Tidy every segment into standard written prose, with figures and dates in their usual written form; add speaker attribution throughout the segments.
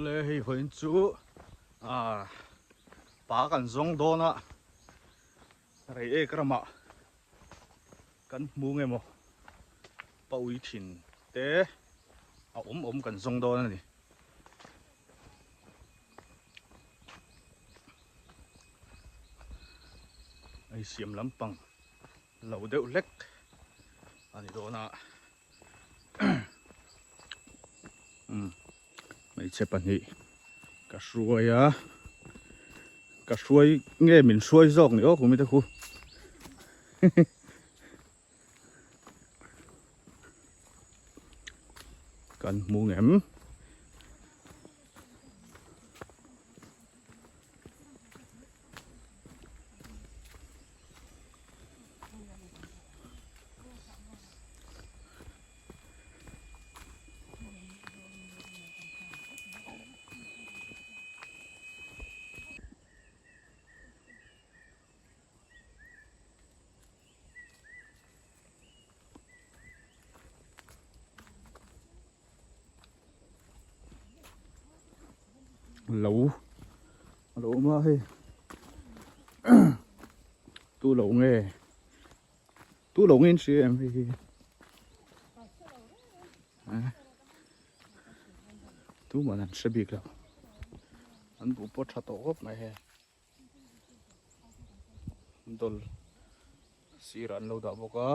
Speaker 1: เลยเห็นจูปากันซงโดนะอะไรกระมะกันมูไงโมปะวิถินเตะอมกันซงโดนั่นนี่ไอเสียมลำปังเหล่าเดวเล็กอันนี้โดนะไม่ใช่ปันนี้กระชวยกระชวยเงี้ยมินชวยซอกนี่โอ้คุณไม่ต้องคูกันมูแหมเหลามาให้ตู้เหลาไงตู้เหลาเงินซื้อเอ็มพีตู้มันนั่นสบิกแล้วอันบุปผาโตก็ไม่ให้ดลสีรันเราด่าบอกว่า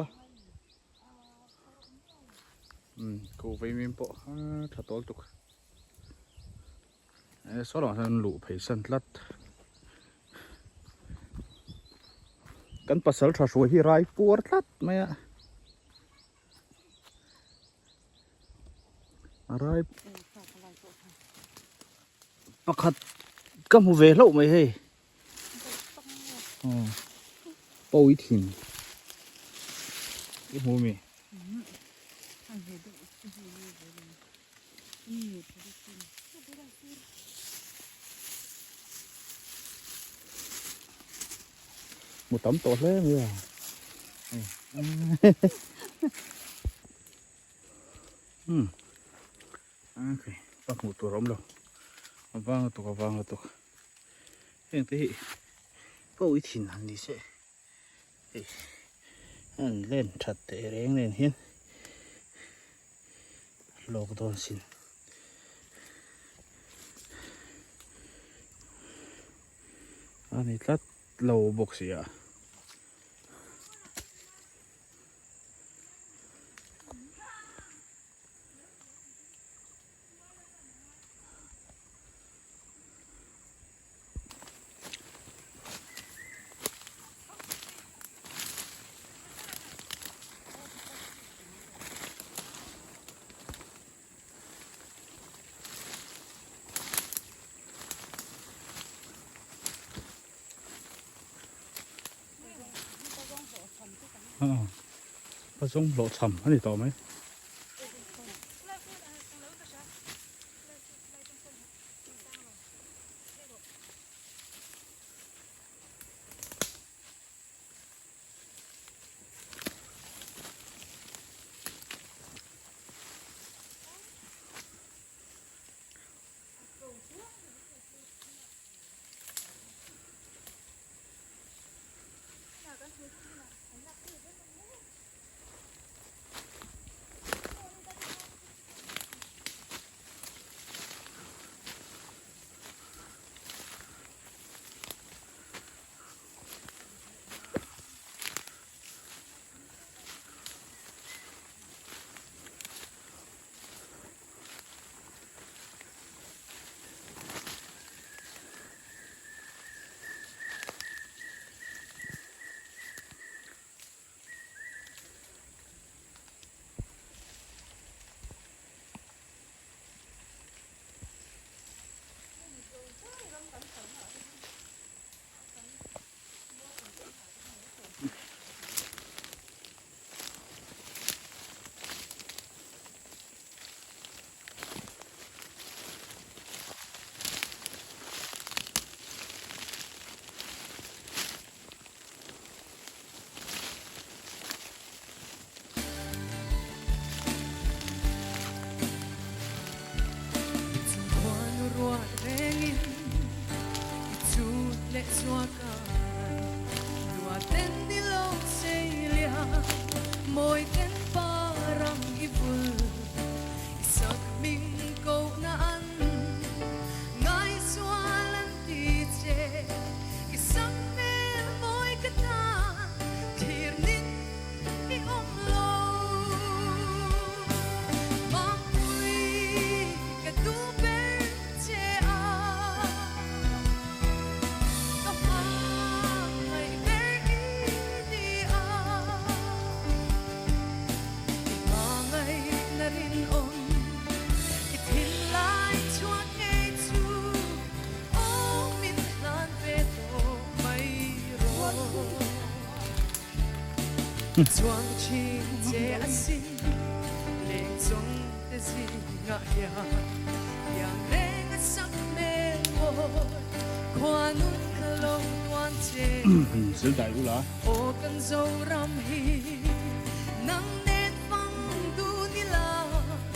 Speaker 1: กูไปมีปะถ้าโตตุกสอนฉันหลุไปสันลัดกันปัสสาวะช่วยให้ไรปวดลัดไหมอะอะไรปะขัดก็มูเวลล์ไม่ให้ป่วยทิ้งอีมูมีหมดตั้มตัวเลยมั้ยโอเคปักหมุดตัวร้อมแล้ววางตัวเห็นที่ป่วยทิ้งอันนี้ใช่อันเล่นชัดเตะแรงเล่นเห็นโลกโดนสินอันนี้ลัดเราบกเสียผสมโหลดฉ่ำอันนี้ต่อไหม
Speaker 2: xóa cài đùa tên đi lâu say lia môi tên pa răng i vul sắc mình câu na ăn ngay xóa lần đi chê cái sắc mê môi cái ta thiệt nín đi ôm lâu mang vui cái tu bên chê à có mang ngày bé đi à mà ngày na rin ôm cái thiên lai chuột ngay chu ô min lan về tổ mây rồi chuang chi che asin leng zong te si nga ya yang reng a sak me mo kwa nun ka lo wan che
Speaker 1: sửa đại u lá
Speaker 2: o kan zo ram hi nang net fang du ni la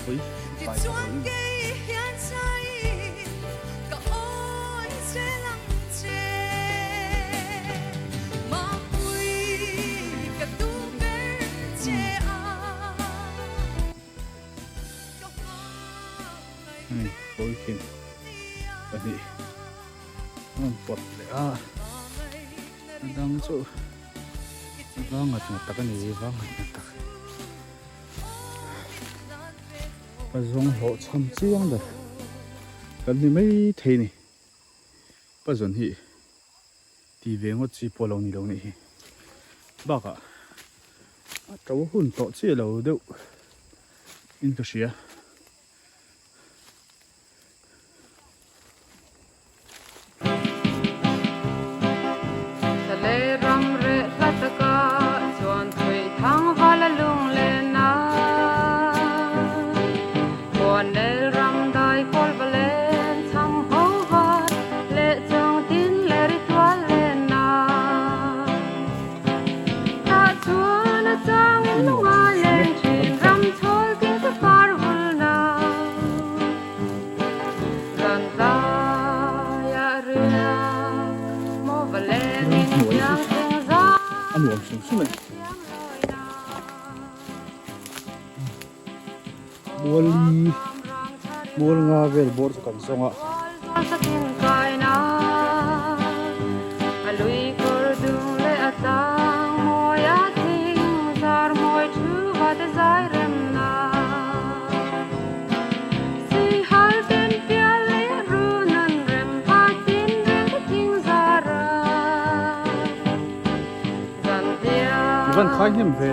Speaker 1: ui
Speaker 2: ti
Speaker 1: phải
Speaker 2: chuan ke hian sai ka oi che lang che ma pui ka tu be che a ka ma ngai
Speaker 1: ôi khin anh đi không bật lại à đang chỗ vang ngặt ngặt cái này vang ngặt ngặt bây giờ họ chăm chiang rồi cái này mấy thế này bây giờ thì đi về ngõ chỉ bỏ lòng này bác à cháu hôn tọt chia lâu đâu in cái gì à
Speaker 3: lê răng rệ ra ta ca chuan thủy thang hoa la lung lên na buồn lê răng đai khol và lên thăm hấu hoa lệ trong tin lệ đi tua lên na ta chuan na chang in lung a lên truyền răng thôi kinh ta far vul na ran ta ya ria mo và lên
Speaker 1: ăn uống xuống xuống này buồn ngà về bột còn xong ạ vẫn khai hiểm về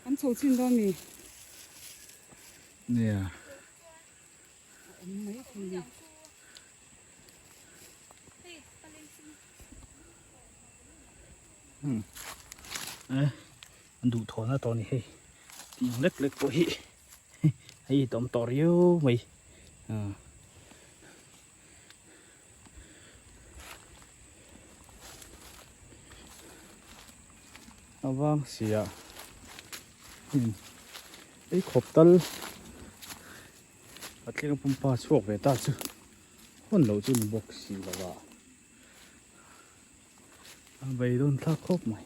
Speaker 4: ăn sầu chín đó mì
Speaker 1: nè
Speaker 4: mấy phần gì
Speaker 1: anh đủ thốn là to này hay tiếng lếch lếch của hi hay tóm to riêu mày vâng xì ạ ấy khop tal bắt lên pump pa chuộc về ta chứ hôn lâu chứ bọc xì là vợ vậy đôn thắc khop mày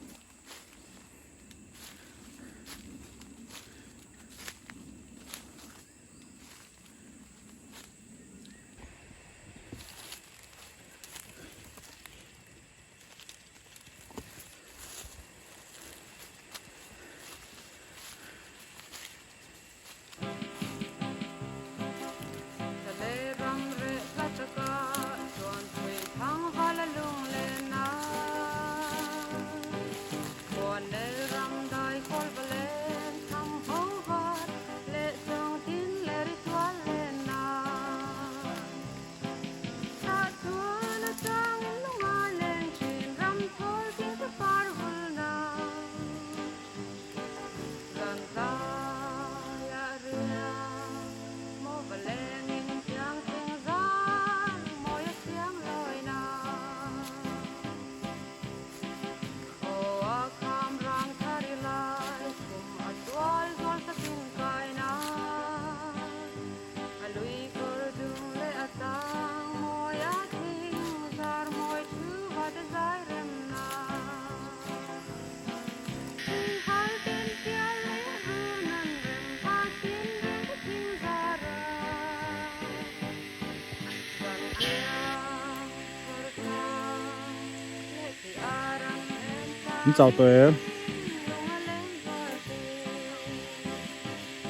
Speaker 1: mình chào tụi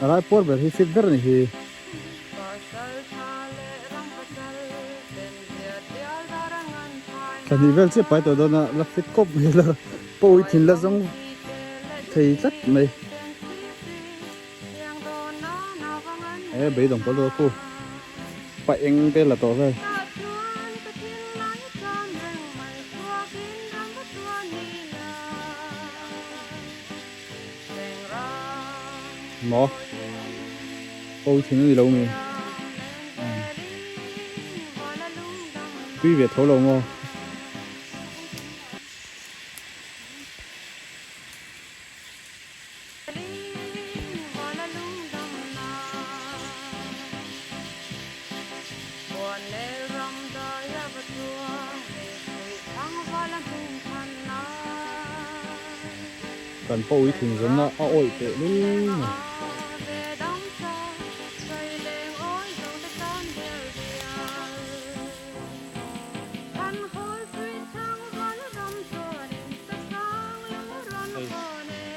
Speaker 1: lại bớt về thì feedback này thì cái này vel chỉ phải tụi đó là fit cop hay là bôi thìn là giống thì rất mày bây đồng có lúa cô phải anh tên là tổ thôi nó bôi thìn gì lâu mình quý việt thấu lâu ngon cần bôi thìn giống nó ôi tệ luôn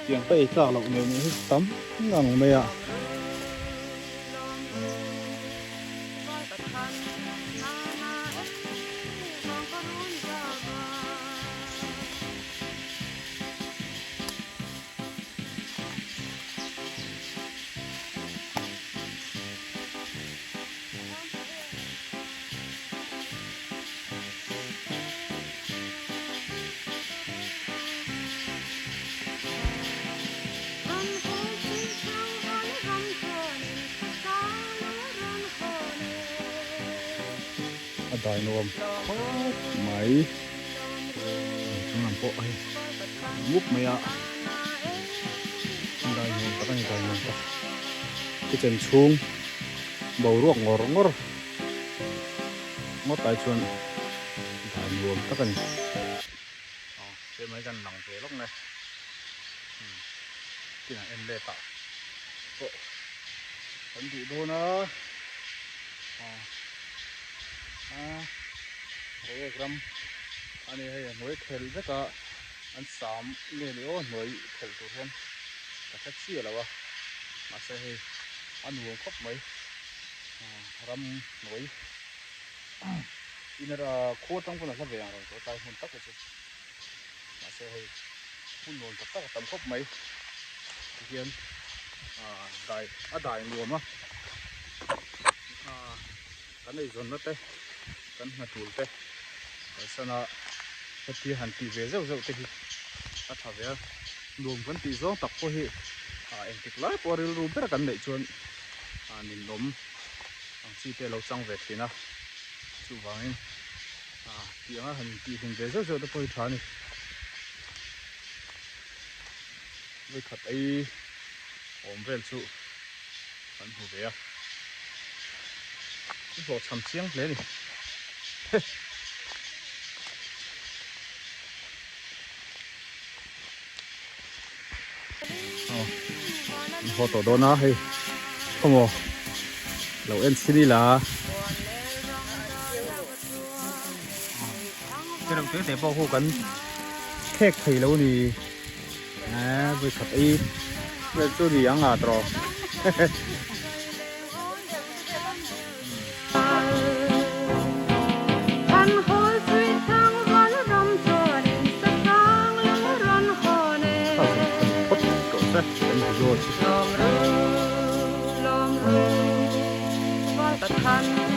Speaker 1: tiếng tây sao lộng nhiều như tắm ngon mày ạ đại nuông máy làm bộ ấy ngúp mày ạ đại nuông các anh đại nuông cái chân chuông bầu ruộng ngor ngor ngót tại chuồn đại nuông các anh cái mấy căn lòng thế lúc này cái này em lê tạo vẫn bị đô nó rồi gram anh ấy mới khel rất là anh sắm nghe nữa mới khel tụi hen cả khách xia là ba mà sẽ hay anh uống khóc mấy ram mới in là khô trong con là sao về rồi có tay hôn tắc rồi chứ mà sẽ hay hôn nôn tắc tầm khóc mấy hiện đại luôn á cái này dồn nó tê cái này tủi tê sau đó cái tí hành tí về dâu dâu tê ta thả về luồng vẫn tí gió tập qua hệ em thích lái qua rêu rưu rất là cắn đẩy chuồn nhìn nóm chi tê lâu trăng về thì nào chú vàng em tí hành tí hình về dâu dâu ta quay thả này với thật ấy ổn về chú hắn hù về cái bộ chầm chiếng lấy đi bộ tổ đó nó hay không ồ lẩu NCD là cái đồng tiếng để bao hô cắn khét thì lâu thì với thật y với chỗ gì ăn trò
Speaker 3: lom ru vai ta